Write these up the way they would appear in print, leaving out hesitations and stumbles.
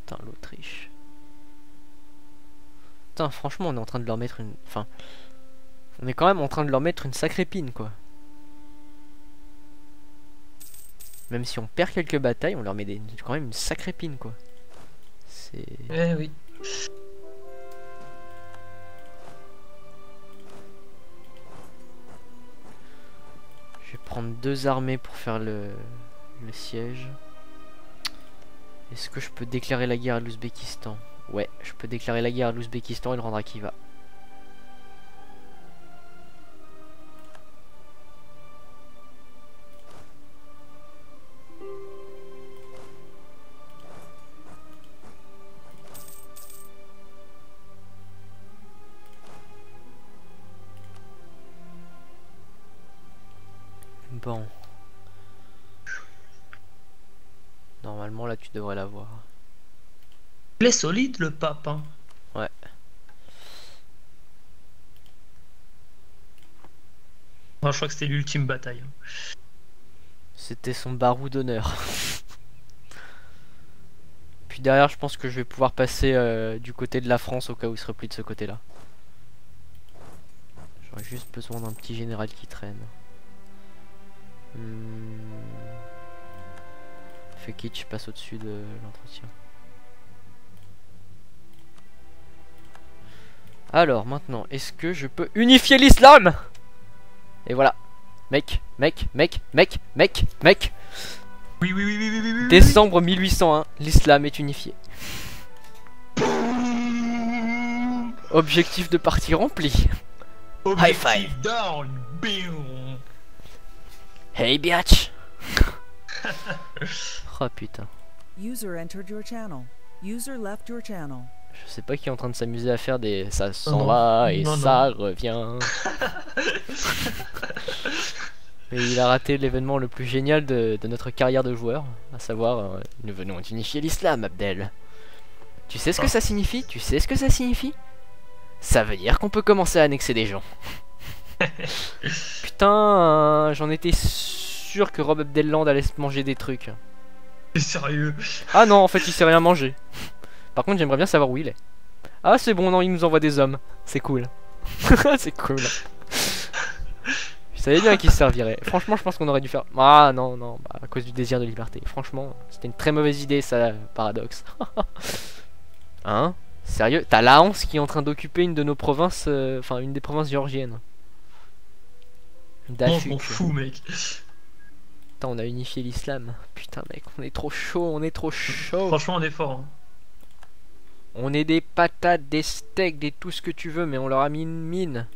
Putain, l'Autriche. Putain, franchement, on est en train de leur mettre une... Enfin... On est quand même en train de leur mettre une sacrée pine, quoi. Même si on perd quelques batailles, on leur met quand même une sacrée pine, quoi. C'est... Eh oui. Je vais prendre 2 armées pour faire le siège. Est-ce que je peux déclarer la guerre à l'Ouzbékistan? Ouais, je peux déclarer la guerre à l'Ouzbékistan et le rendre à Khiva. Bon. Normalement, là, tu devrais l'avoir. Il est solide, le pape. Hein. Ouais. Enfin, je crois que c'était l'ultime bataille. C'était son barou d'honneur. Puis derrière, je pense que je vais pouvoir passer du côté de la France au cas où il se replie de ce côté-là. J'aurais juste besoin d'un petit général qui traîne. Fekich passe au-dessus de l'entretien. Alors maintenant, est-ce que je peux unifier l'islam? Et voilà. Mec. Oui. Décembre 1801, l'islam est unifié. Objectif de partie rempli. High five. Down. Bing. Hey biatch. Oh putain. User entered your channel. User left your channel. Je sais pas qui est en train de s'amuser à faire des... Ça s'en Non. va et Non, ça revient. Mais il a raté l'événement le plus génial de notre carrière de joueur. À savoir, nous venons d'unifier l'islam, Abdel. Tu sais ce que ça signifie? Tu sais ce que ça signifie? Ça veut dire qu'on peut commencer à annexer des gens. Putain, j'en étais sûr que Rob Abdelland allait se manger des trucs. T'es sérieux? Ah non, en fait, il s'est rien mangé. Par contre, j'aimerais bien savoir où il est. Ah, c'est bon, non, il nous envoie des hommes. C'est cool. C'est cool. Je savais bien qu'il se servirait. Franchement, je pense qu'on aurait dû faire... Ah non, bah, à cause du désir de liberté. Franchement, c'était une très mauvaise idée, ça, paradoxe. Hein? Sérieux? T'as la Hanse qui est en train d'occuper une de nos provinces... Enfin, une des provinces géorgiennes. Moi, je m'en fous, mec. Putain, on a unifié l'islam. Putain, mec, on est trop chaud, on est trop chaud. Franchement, on est fort. Hein. On est des patates, des steaks, des tout ce que tu veux, mais on leur a mis une mine.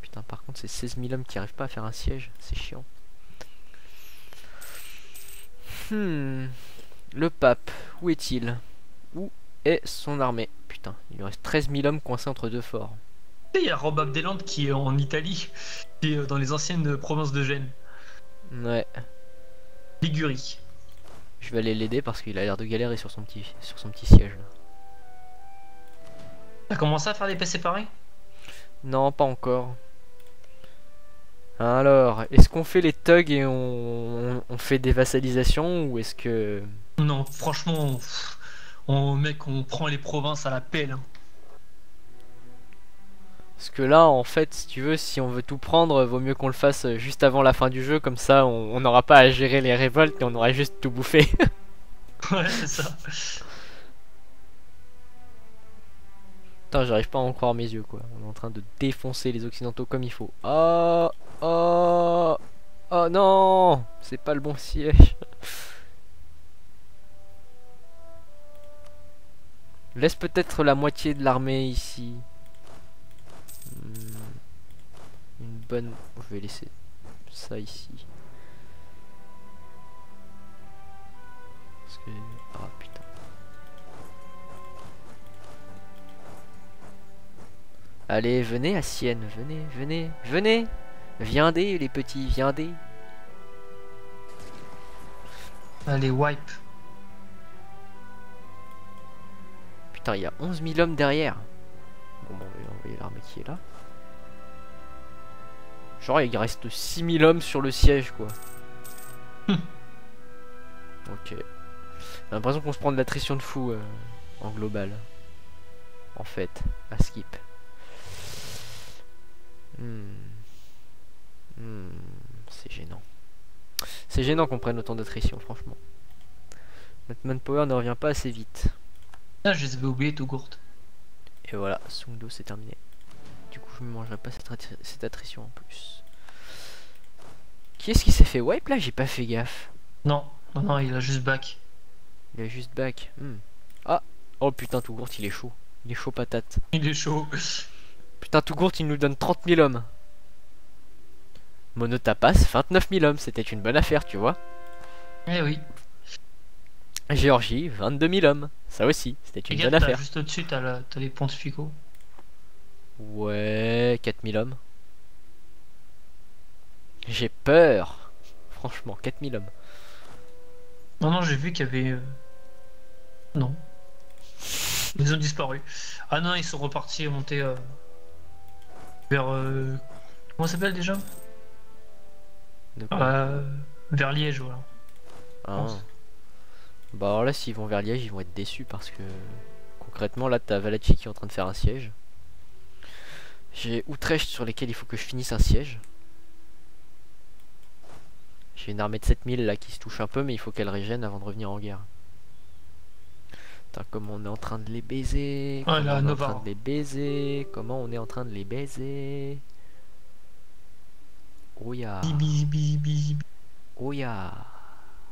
Putain, par contre, c'est 16 000 hommes qui arrivent pas à faire un siège. C'est chiant. Le pape, où est-il? Où est son armée? Putain, il lui reste 13 000 hommes coincés entre deux forts. Il y a Rob Abdelland qui est en Italie, qui est dans les anciennes provinces de Gênes. Ouais. Ligurie. Je vais aller l'aider parce qu'il a l'air de galérer sur son petit siège. Là. T'as commencé à faire des paix séparés? Non, pas encore. Alors, est-ce qu'on fait les thugs et on fait des vassalisations ou est-ce que... Non, franchement, mec, on prend les provinces à la pelle. Hein. Parce que là, en fait, si tu veux, si on veut tout prendre, vaut mieux qu'on le fasse juste avant la fin du jeu, comme ça on n'aura pas à gérer les révoltes et on aura juste tout bouffé. Ouais, c'est ça. Putain, j'arrive pas à en croire mes yeux, quoi. On est en train de défoncer les occidentaux comme il faut. Oh, oh, oh non, c'est pas le bon siège. Laisse peut-être la moitié de l'armée ici. Une bonne... Je vais laisser ça ici. Parce que... Ah putain. Allez, venez à Sienne, venez. Viendez les petits, viendez. Allez, wipe. Putain, il y a 11 000 hommes derrière. Bon, on va envoyer l'armée qui est là. Genre, il reste 6 000 hommes sur le siège, quoi. Ok. J'ai l'impression qu'on se prend de l'attrition de fou. en global. En fait, à skip. C'est gênant. C'est gênant qu'on prenne autant d'attrition, franchement. Notre manpower ne revient pas assez vite. Ah, je les avais oubliés tout court. Et voilà, Sungdo c'est terminé. Du coup je ne mangerai pas cette attrition en plus. Qui est-ce qui s'est fait wipe là? J'ai pas fait gaffe. Non, non, non, il a juste back. Il a juste back. Ah. Oh putain, tout court il est chaud. Il est chaud patate. Il est chaud. Putain, tout court il nous donne 30 000 hommes. Monotapas 29 000 hommes. C'était une bonne affaire, tu vois. Eh oui. Géorgie 22 000 hommes. Ça aussi, c'était une bonne affaire. Juste au-dessus, t'as les pontificaux. Ouais, 4000 hommes. J'ai peur. Franchement, 4000 hommes. Non, non, j'ai vu qu'il y avait... Non. Ils ont disparu. Ah non, ils sont repartis et montés vers... Comment ça s'appelle déjà? Vers Liège, voilà. Ah. Bah alors là, s'ils vont vers Liège, ils vont être déçus parce que... Concrètement, là, t'as Valachi qui est en train de faire un siège. J'ai Utrecht sur lesquels il faut que je finisse un siège. J'ai une armée de 7000 là qui se touche un peu, mais il faut qu'elle régène avant de revenir en guerre. Putain, comment on est en train de les baiser. Oh là, on est en Nova. train de les baiser. Comment on est en train de les baiser. Oh ya. Oh ya.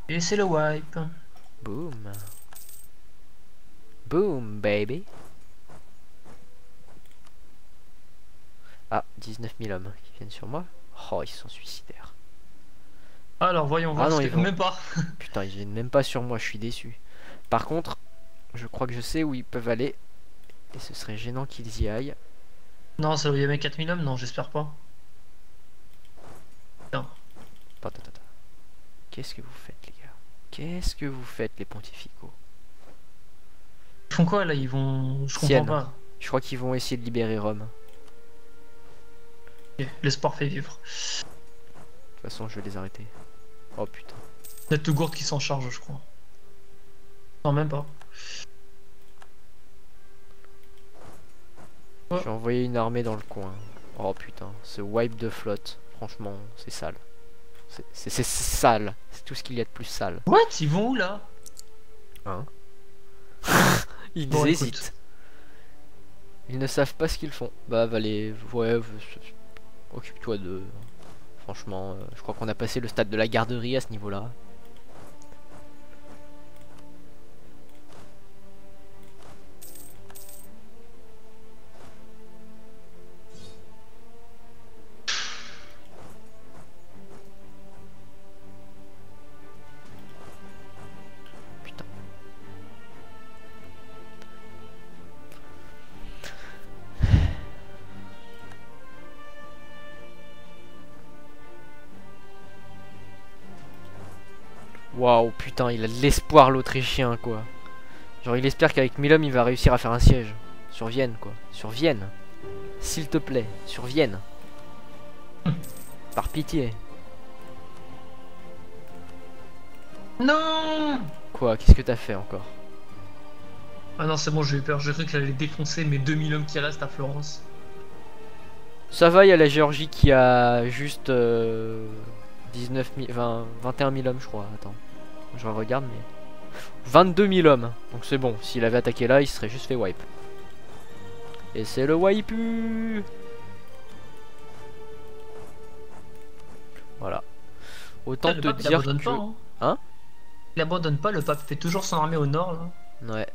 Et c'est le wipe. Boom. Boom, baby. Ah, 19 000 hommes qui viennent sur moi. Oh, ils sont suicidaires. Alors, voyons voir. Ah non, ce ils que- vont- Même pas. Putain, ils viennent même pas sur moi, je suis déçu. Par contre, je crois que je sais où ils peuvent aller. Et ce serait gênant qu'ils y aillent. Non, ça il y avait 4000 hommes. Non, j'espère pas. Non. Attends. Qu'est-ce que vous faites, les gars? Qu'est-ce que vous faites, les pontificaux? Ils font quoi là? Ils vont... Je comprends Sienne. pas. Je crois qu'ils vont essayer de libérer Rome. Ok, l'espoir fait vivre. De toute façon, je vais les arrêter. Oh putain. C'est tout Gourde qui s'en charge, je crois. Non, même pas. J'ai envoyé une armée dans le coin. Oh putain, ce wipe de flotte, franchement, c'est sale. C'est sale. C'est tout ce qu'il y a de plus sale. What? Ils vont où là? Hein? Ils Bon, hésitent. écoute. Ils ne savent pas ce qu'ils font. Bah, allez, ouais, occupe-toi d'eux. Franchement, je crois qu'on a passé le stade de la garderie à ce niveau-là. Putain. Waouh, putain, il a de l'espoir l'Autrichien, quoi. Genre, il espère qu'avec 1000 hommes, il va réussir à faire un siège. Sur Vienne, quoi. Sur Vienne. S'il te plaît, sur Vienne. Par pitié. Non! Quoi, qu'est-ce que t'as fait encore? Ah non, c'est bon, j'ai eu peur. J'ai cru qu'il allait défoncer mes 2000 hommes qui restent à Florence. Ça va, il y a la Géorgie qui a juste 19 000, 21 000 hommes, je crois. Attends, je regarde, mais 22 000 hommes. Donc c'est bon. S'il avait attaqué là, il serait juste fait wipe. Et c'est le wipe. Voilà. Autant Le te pape, il dire abandonne que... pas, hein. Hein? Il abandonne pas, le pape fait toujours son armée au nord là. Ouais.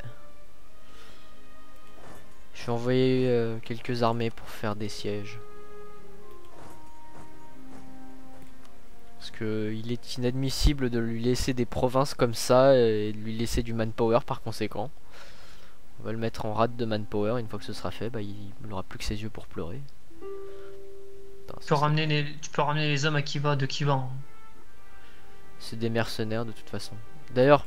Je vais envoyer quelques armées pour faire des sièges. Parce que il est inadmissible de lui laisser des provinces comme ça et de lui laisser du manpower par conséquent. On va le mettre en rate de manpower. Une fois que ce sera fait, bah, il n'aura plus que ses yeux pour pleurer. Putain, Tu peux ramener les hommes à Kiva de Kiva. Hein. c'est des mercenaires de toute façon. D'ailleurs.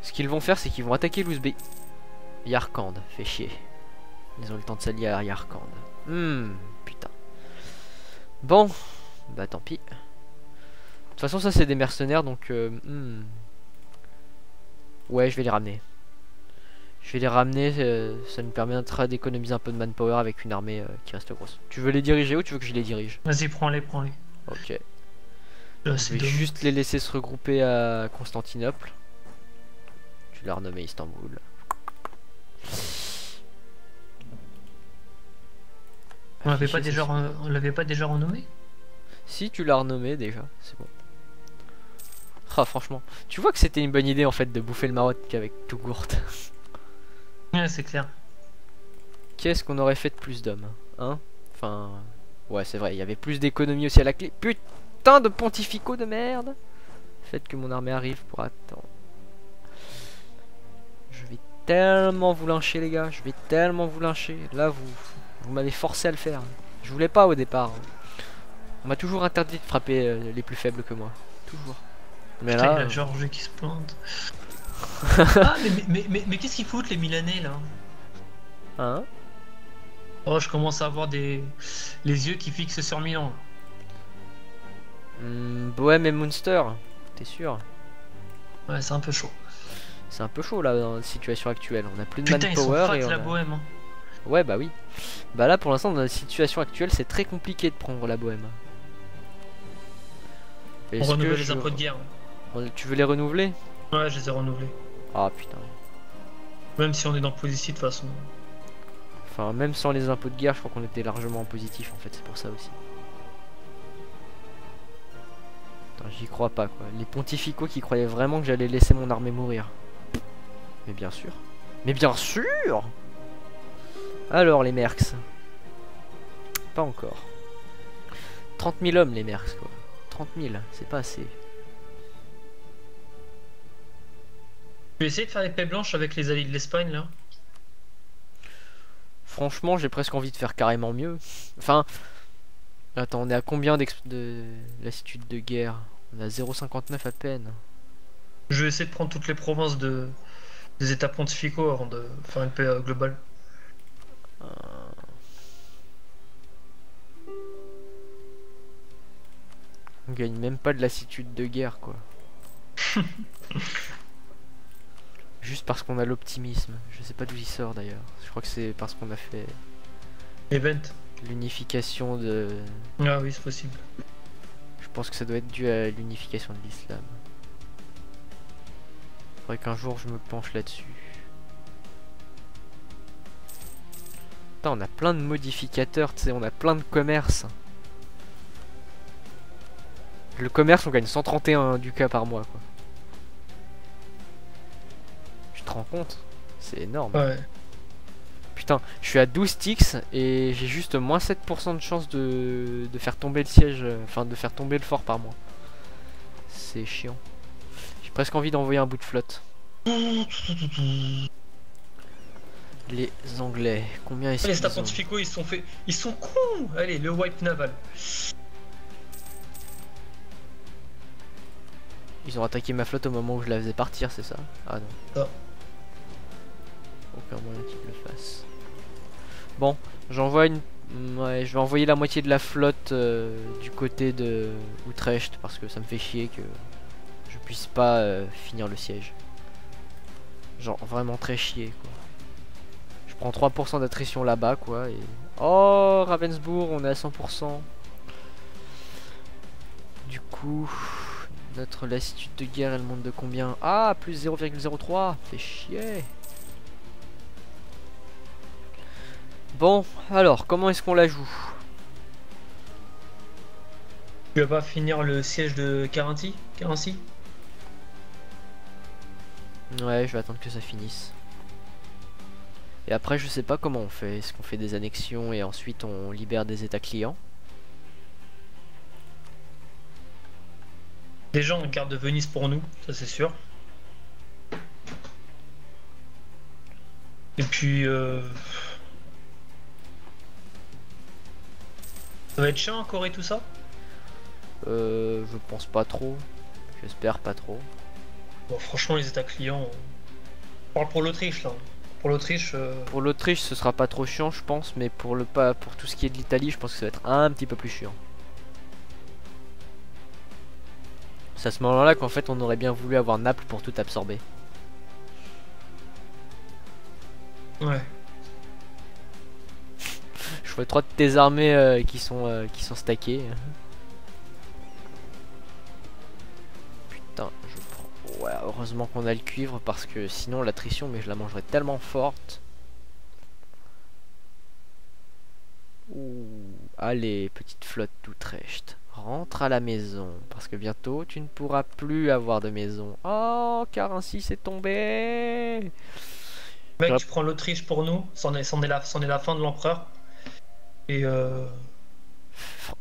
Ce qu'ils vont faire, c'est qu'ils vont attaquer l'Ouzbé. Yarkand, fait chier. Ils ont eu le temps de s'allier à Yarkand. Putain. Bon, bah tant pis. De toute façon, ça c'est des mercenaires, donc Ouais, je vais les ramener. Je vais les ramener, ça nous permettra d'économiser un peu de manpower avec une armée qui reste grosse. Tu veux les diriger ou tu veux que je les dirige? Vas-y, prends-les, prends-les. Ok. Là, Je c'est vais dommage. juste les laisser se regrouper à Constantinople. Tu l'as renommé Istanbul. On l'avait pas, Afficher, on l'avait pas déjà renommé? Si, tu l'as renommé déjà, c'est bon. Ah, franchement, tu vois que c'était une bonne idée en fait de bouffer le Maroc avec Tougourt. Ouais, c'est clair. Qu'est-ce qu'on aurait fait de plus d'hommes, hein? Enfin, ouais, c'est vrai, il y avait plus d'économie aussi à la clé. Putain de pontificaux de merde! Faites que mon armée arrive pour attendre. Je vais tellement vous lyncher, les gars, je vais tellement vous lyncher. Là, vous m'avez forcé à le faire. Je voulais pas au départ. On m'a toujours interdit de frapper les plus faibles que moi. Toujours. Mais Putain, il y a là, la Georgie qui se plante. Ah, mais qu'est-ce qu'ils foutent les Milanais là? hein? Oh, je commence à avoir les yeux qui fixent sur Milan. Bohème et Munster, t'es sûr? Ouais, c'est un peu chaud. C'est un peu chaud là dans la situation actuelle. On a plus de Putain, ils sont manpower fat et on la a... bohème. Hein. Ouais, bah oui. Bah là, pour l'instant, dans la situation actuelle, c'est très compliqué de prendre la Bohème. On Est-ce que renouvelle les je- impôts de guerre. Tu veux les renouveler? Ouais, je les ai renouvelés. Ah putain. Même si on est dans positif de toute façon. Enfin, même sans les impôts de guerre, je crois qu'on était largement en positif en fait, c'est pour ça aussi. Putain, j'y crois pas quoi. Les pontificaux qui croyaient vraiment que j'allais laisser mon armée mourir. Mais bien sûr. Mais bien sûr! Alors les mercs. Pas encore. 30 000 hommes les mercs quoi. 30 000, c'est pas assez. Tu veux essayer de faire les paix blanches avec les alliés de l'Espagne là? Franchement, j'ai presque envie de faire carrément mieux. Enfin, attends, on est à combien de lassitude de guerre? On a 0,59 à peine. Je vais essayer de prendre toutes les provinces des états pontificaux avant de faire une paix globale. On gagne même pas de lassitude de guerre quoi. Juste parce qu'on a l'optimisme. Je sais pas d'où il sort d'ailleurs. Je crois que c'est parce qu'on a fait Event. l'unification de... Ah oui, c'est possible. Je pense que ça doit être dû à l'unification de l'islam. Faudrait qu'un jour je me penche là-dessus. Putain, on a plein de modificateurs, tu sais, on a plein de commerces. Le commerce, on gagne 131 ducats par mois, quoi. Tu te rends compte? C'est énorme. Ouais. Putain, je suis à 12 ticks et j'ai juste moins 7% de chance de faire tomber le siège, enfin de faire tomber le fort par mois. C'est chiant. J'ai presque envie d'envoyer un bout de flotte. Les Anglais, combien est-ce Les qu'ils états ont? pontificaux ils se sont fait. Ils sont cons. Allez, le wipe naval. Ils ont attaqué ma flotte au moment où je la faisais partir, c'est ça? Ah non. Ça. Aucun moyen qu'ils le fassent. Bon, j'envoie une... Ouais, je vais envoyer la moitié de la flotte du côté de Utrecht parce que ça me fait chier que je puisse pas finir le siège. Genre vraiment très chier quoi. Je prends 3% d'attrition là-bas quoi et... Oh Ravensbourg, on est à 100%. Du coup, notre lassitude de guerre elle monte de combien? Ah, plus 0,03. Fait chier. Bon, alors, comment est-ce qu'on la joue? Tu vas pas finir le siège de Carinthie? Ouais, je vais attendre que ça finisse. Et après, je sais pas comment on fait. Est-ce qu'on fait des annexions et ensuite on libère des états clients? Déjà, on garde Venise pour nous, ça c'est sûr. Et puis, ça va être chiant en Corée tout ça? Je pense pas trop. J'espère pas trop. Bon, franchement, les états clients. On parle pour l'Autriche là. Pour l'Autriche. Pour l'Autriche, ce sera pas trop chiant, je pense, mais pour le pas, pour tout ce qui est de l'Italie, je pense que ça va être un petit peu plus chiant. C'est à ce moment-là qu'en fait, on aurait bien voulu avoir Naples pour tout absorber. Ouais. Je vois 3 de tes armées qui sont stackées. Putain, je prends... Ouais, heureusement qu'on a le cuivre parce que sinon l'attrition, mais je la mangerais tellement forte. Ouh, allez, petite flotte d'Utrecht. Rentre à la maison, parce que bientôt tu ne pourras plus avoir de maison. Oh, car ainsi c'est tombé. Mec, tu prends l'Autriche pour nous, c'en est la fin de l'empereur. Et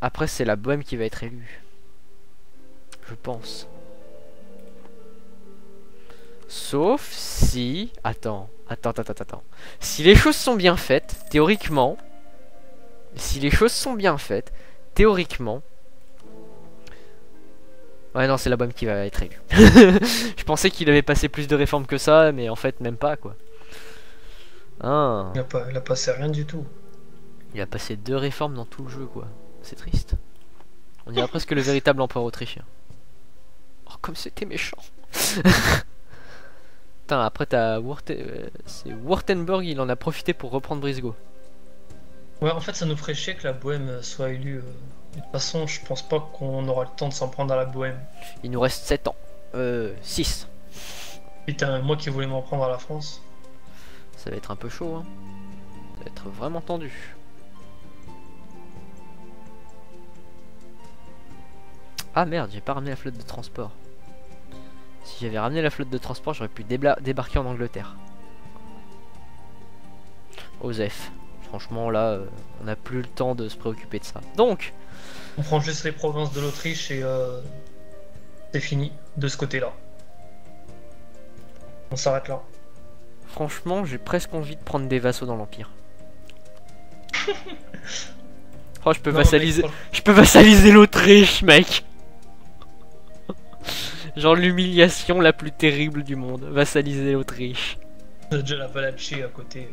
Après, c'est la Bohème qui va être élue. Je pense. Sauf si... Attends. Si les choses sont bien faites, théoriquement... Ouais, non, c'est la Bohème qui va être élue. Je pensais qu'il avait passé plus de réformes que ça, mais en fait, même pas, quoi. Ah. il a passé rien du tout. Il a passé 2 réformes dans tout le jeu, quoi. C'est triste. On dirait presque le véritable empereur autrichien. Oh, comme c'était méchant. Putain, après t'as Wurtemberg, il en a profité pour reprendre Brisgau. Ouais, en fait, ça nous ferait chier que la Bohème soit élue. De toute façon, je pense pas qu'on aura le temps de s'en prendre à la Bohème. Il nous reste 7 ans. 6. Putain, moi qui voulais m'en prendre à la France. Ça va être un peu chaud, hein. Ça va être vraiment tendu. Ah merde, j'ai pas ramené la flotte de transport. Si j'avais ramené la flotte de transport, j'aurais pu débarquer en Angleterre. Osef. Franchement, là, on n'a plus le temps de se préoccuper de ça. Donc, on prend juste les provinces de l'Autriche et c'est fini de ce côté-là. On s'arrête là. Franchement, j'ai presque envie de prendre des vassaux dans l'Empire. Oh, je peux vassaliser l'Autriche, mec. Genre l'humiliation la plus terrible du monde. Vassaliser l'Autriche. On a déjà la Valachie à côté.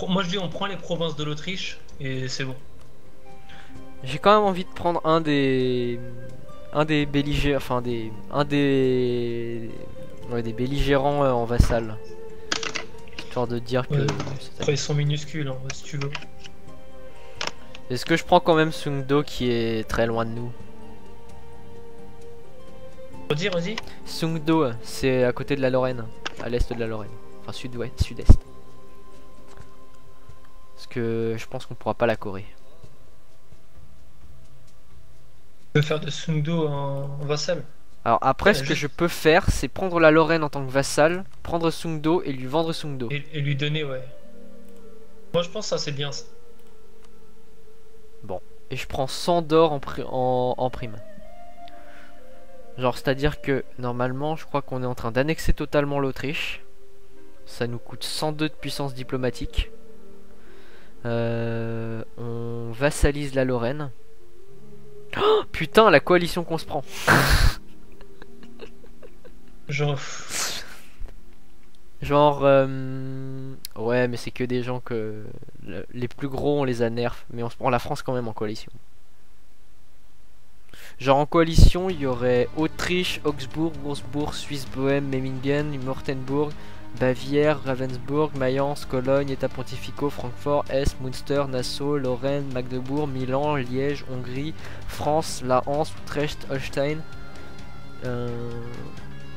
Moi je dis on prend les provinces de l'Autriche et c'est bon. J'ai quand même envie de prendre un des belligérants, enfin des belligérants en vassal. Histoire de dire que... Ouais, après ils sont minuscules, hein, si tu veux. Est-ce que je prends quand même Sungdo qui est très loin de nous? Vas-y. Sungdo, c'est à côté de la Lorraine, à l'est de la Lorraine. Enfin sud-ouest, sud-est. Parce que je pense qu'on pourra pas la Corée. Tu peux faire de Sungdo un vassal. Alors après, ce que je peux faire, c'est prendre la Lorraine en tant que vassal, prendre Sungdo et lui vendre Sungdo. Et lui donner, ouais. Moi je pense que ça c'est bien ça. Bon, et je prends 100 d'or en prime. Genre, c'est-à-dire que normalement, je crois qu'on est en train d'annexer totalement l'Autriche. Ça nous coûte 102 de puissance diplomatique. On vassalise la Lorraine. Oh, putain, la coalition qu'on se prend. Genre, ouais, mais c'est que des gens que les plus gros on les a nerfs, mais on se prend la France quand même en coalition. Genre en coalition, il y aurait Autriche, Augsbourg, Wurzbourg, Suisse, Bohème, Memmingen, Mortenbourg, Bavière, Ravensbourg, Mayence, Cologne, États pontificaux, Francfort, Est, Münster, Nassau, Lorraine, Magdebourg, Milan, Liège, Hongrie, France, la Hanse, Utrecht, Holstein,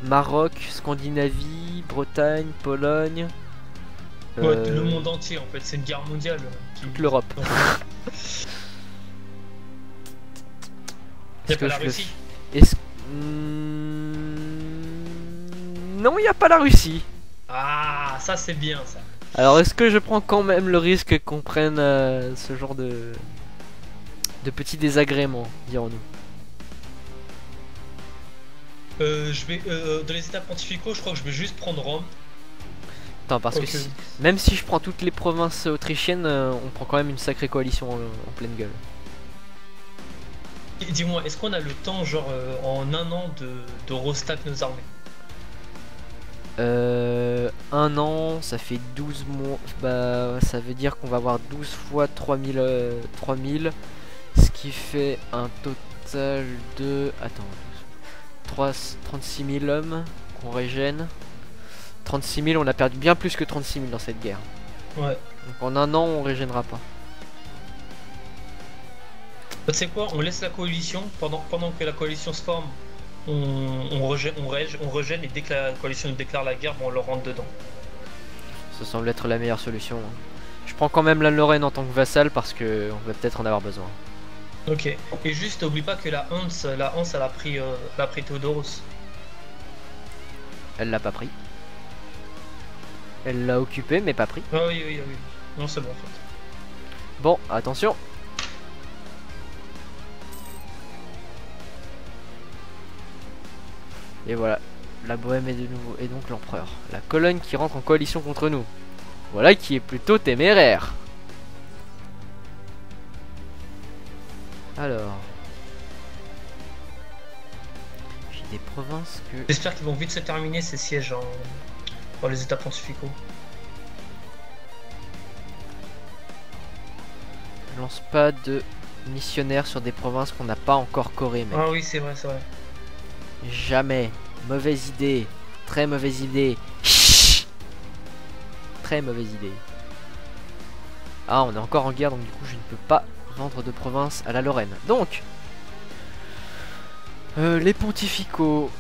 Maroc, Scandinavie, Bretagne, Pologne. Ouais, le monde entier en fait, c'est une guerre mondiale. Toute l'Europe. Y'a pas la Russie. Non, il n'y a pas la Russie. Ah, ça c'est bien ça. Alors est-ce que je prends quand même le risque qu'on prenne ce genre de petits désagréments, dirons-nous? Je vais dans les états pontificaux, je crois que je vais juste prendre Rome. Attends, parce que même si je prends toutes les provinces autrichiennes, on prend quand même une sacrée coalition en pleine gueule. Dis-moi, est-ce qu'on a le temps, genre en un an, de restack nos armées? 1 an, ça fait 12 mois. Bah, ça veut dire qu'on va avoir 12 fois 3000, 3000, ce qui fait un total de... Attends, 36 000 hommes qu'on régène. 36 000, on a perdu bien plus que 36 000 dans cette guerre. Ouais. Donc en un an, on régénérera pas. Tu sais quoi, on laisse la coalition, pendant que la coalition se forme, on régène et dès que la coalition nous déclare la guerre, bon, on leur rentre dedans. Ça semble être la meilleure solution. Hein. Je prends quand même la Lorraine en tant que vassal parce que on va peut-être en avoir besoin. Ok. Et juste, oublie pas que la Hanse, elle a pris Théodoros. Elle l'a pas pris. Elle l'a occupé mais pas pris. Ah oui, oui, oui. Non, c'est bon en fait. Bon, attention. Et voilà, la Bohème est de nouveau, et donc l'empereur. La colonne qui rentre en coalition contre nous. Voilà qui est plutôt téméraire. Alors... J'ai des provinces que... J'espère qu'ils vont vite se terminer ces sièges dans les états pontificaux. Je lance pas de missionnaires sur des provinces qu'on n'a pas encore corées, mec. Ah oui, c'est vrai, c'est vrai. Jamais. Mauvaise idée. Très mauvaise idée. Chut. Très mauvaise idée. Ah, on est encore en guerre, donc du coup, je ne peux pas vendre de province à la Lorraine. Donc, les pontificaux.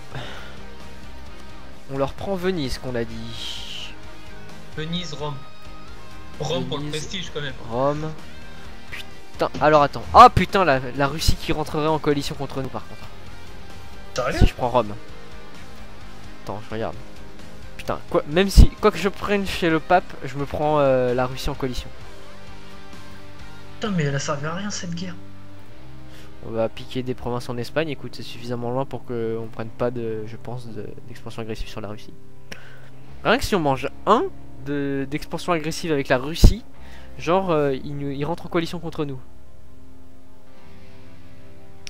On leur prend Venise, qu'on a dit. Venise, Rome. Rome pour le Venise, prestige quand même. Rome. Putain, alors attends. Ah putain, la Russie qui rentrerait en coalition contre nous, par contre. Sérieux? Si je prends Rome. Attends, je regarde. Putain, quoi, même si, quoi que je prenne chez le pape, je me prends la Russie en coalition. Putain, mais elle a servi à rien cette guerre. On va piquer des provinces en Espagne. Écoute, c'est suffisamment loin pour qu'on prenne pas de, je pense, d'expansion agressive sur la Russie. Rien que si on mange un d'expansion agressive avec la Russie, genre il rentre en coalition contre nous.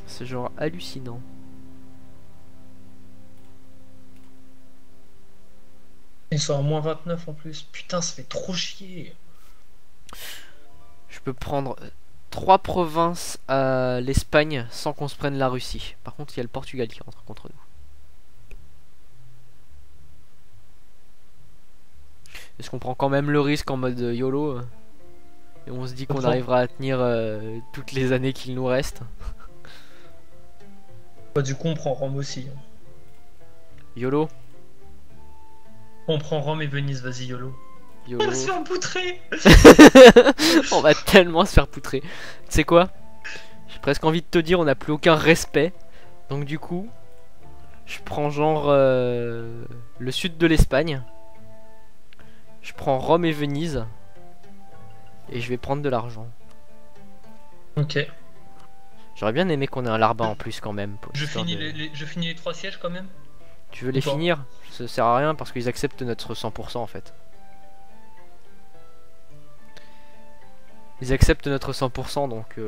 C'est genre hallucinant. Ils sont à moins 29 en plus. Putain, ça fait trop chier. Je peux prendre 3 provinces à l'Espagne sans qu'on se prenne la Russie. Par contre, il y a le Portugal qui rentre contre nous. Est-ce qu'on prend quand même le risque en mode YOLO et on se dit qu'on arrivera à tenir toutes les années qu'il nous reste? Bah, du coup, on prend Rome aussi. YOLO. On prend Rome et Venise, vas-y, YOLO. YOLO. On va se faire poutrer. On va tellement se faire poutrer. Tu sais quoi? J'ai presque envie de te dire, on n'a plus aucun respect. Donc du coup, je prends genre le sud de l'Espagne. Je prends Rome et Venise. Et je vais prendre de l'argent. Ok. J'aurais bien aimé qu'on ait un Larbin en plus quand même. Je finis les 3 sièges quand même. Tu veux les Bon. finir? Ça sert à rien parce qu'ils acceptent notre 100% en fait. Ils acceptent notre 100% donc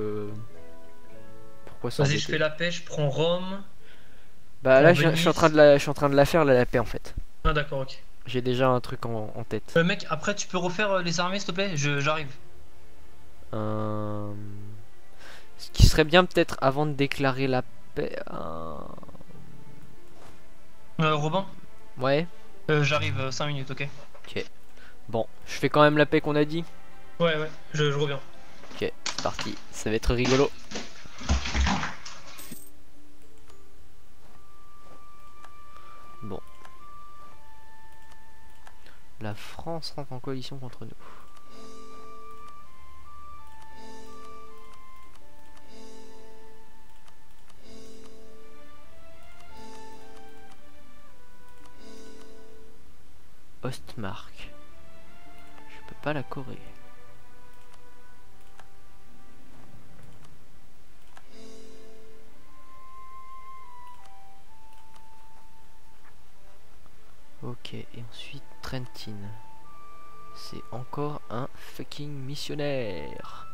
pourquoi ça? Vas-y, je fais la paix, je prends Rome. Bah là Venise. je suis en train de la faire la paix en fait. Ah d'accord, ok. J'ai déjà un truc en tête. Mec, après tu peux refaire les armées s'il te plaît. J'arrive. Ce qui serait bien peut-être avant de déclarer la paix. Robin, Ouais. j'arrive 5 minutes, ok. Ok. Bon, je fais quand même la paix qu'on a dit. Ouais, ouais, je reviens. Ok, c'est parti. Ça va être rigolo. Bon. La France rentre en coalition contre nous. Ostmark. Je peux pas la Corée. Ok, et ensuite Trentin. C'est encore un fucking missionnaire.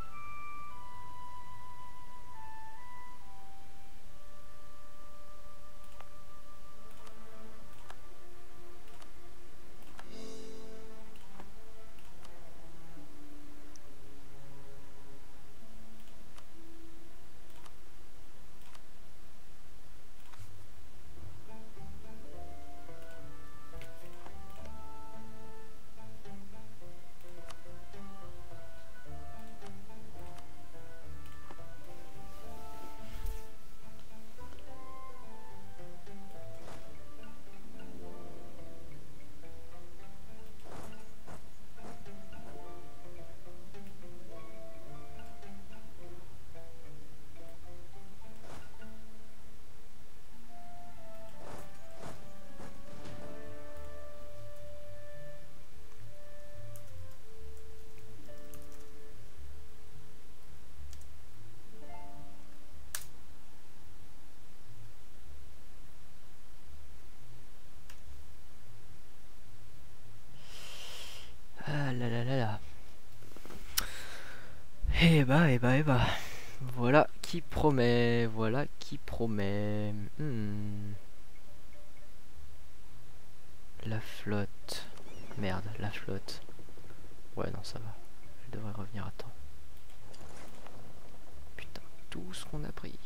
eh bah. Voilà qui promet, voilà qui promet. La flotte. Merde, la flotte. Ouais, non, ça va. Elle devrait revenir à temps. Putain, tout ce qu'on a pris.